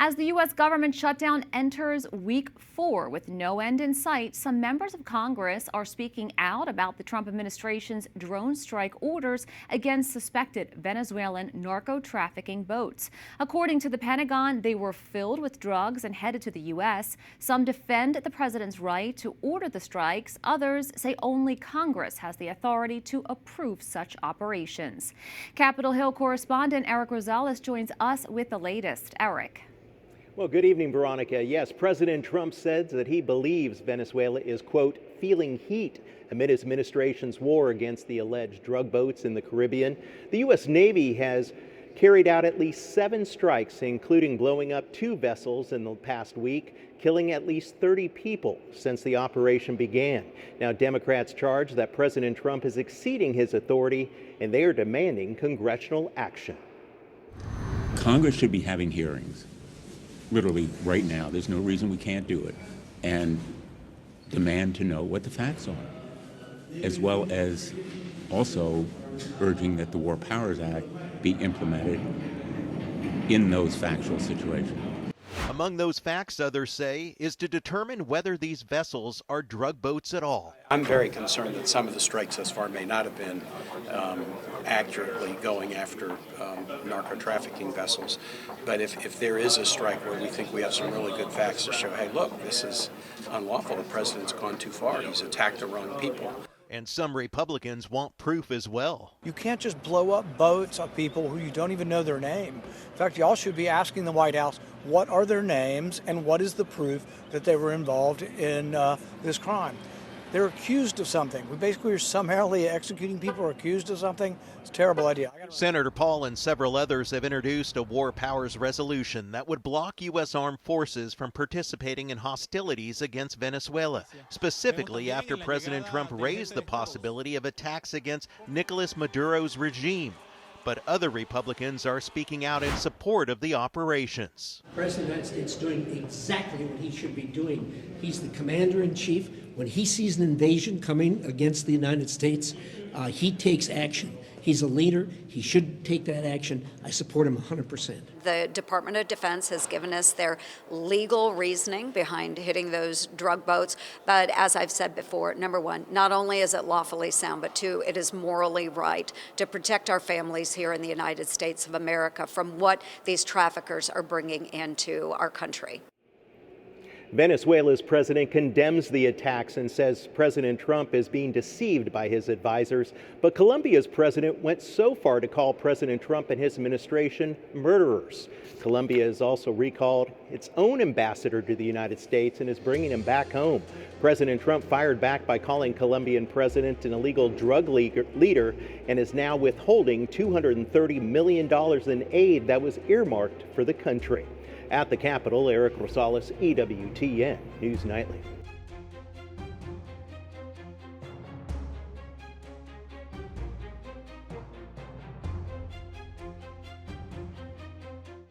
As the U.S. government shutdown enters week 4 with no end in sight, some members of Congress are speaking out about the Trump administration's drone strike orders against suspected Venezuelan narco-trafficking boats. According to the Pentagon, they were filled with drugs and headed to the U.S. Some defend the president's right to order the strikes. Others say only Congress has the authority to approve such operations. Capitol Hill correspondent Erik Rosales joins us with the latest. Erik. Well, good evening, Veronica. Yes, President Trump said that he believes Venezuela is, quote, feeling heat amid his administration's war against the alleged drug boats in the Caribbean. The U.S. Navy has carried out at least 7 strikes, including blowing up 2 vessels in the past week, killing at least 30 people since the operation began. Now, Democrats charge that President Trump is exceeding his authority, and they are demanding congressional action. Congress should be having hearings. Literally right now, there's no reason we can't do it, and demand to know what the facts are, as well as also urging that the War Powers Act be implemented in those factual situations. Among those facts, others say, is to determine whether these vessels are drug boats at all. I'm very concerned that some of the strikes thus far may not have been accurately going after narco-trafficking vessels. But if there is a strike where we think we have some really good facts to show, hey, look, this is unlawful, the president's gone too far, he's attacked the wrong people. And some Republicans want proof as well. You can't just blow up boats of people who you don't even know their name. In fact, y'all should be asking the White House, what are their names and what is the proof that they were involved in this crime? They're accused of something. We basically are summarily executing people who are accused of something. It's a terrible idea. Senator Paul and several others have introduced a war powers resolution that would block U.S. armed forces from participating in hostilities against Venezuela, specifically after President Trump raised the possibility of attacks against Nicolas Maduro's regime. But other Republicans are speaking out in support of the operations. The President of the United States is doing exactly what he should be doing. He's the commander-in-chief. When he sees an invasion coming against the United States, he takes action. He's a leader. He should take that action. I support him 100%. The Department of Defense has given us their legal reasoning behind hitting those drug boats. But as I've said before, number one, not only is it lawfully sound, but 2, it is morally right to protect our families here in the United States of America from what these traffickers are bringing into our country. Venezuela's president condemns the attacks and says President Trump is being deceived by his advisors. But Colombia's president went so far to call President Trump and his administration murderers. Colombia has also recalled its own ambassador to the United States and is bringing him back home. President Trump fired back by calling Colombian president an illegal drug leader and is now withholding $230 million in aid that was earmarked for the country. At the Capitol, Erik Rosales, EWTN News Nightly.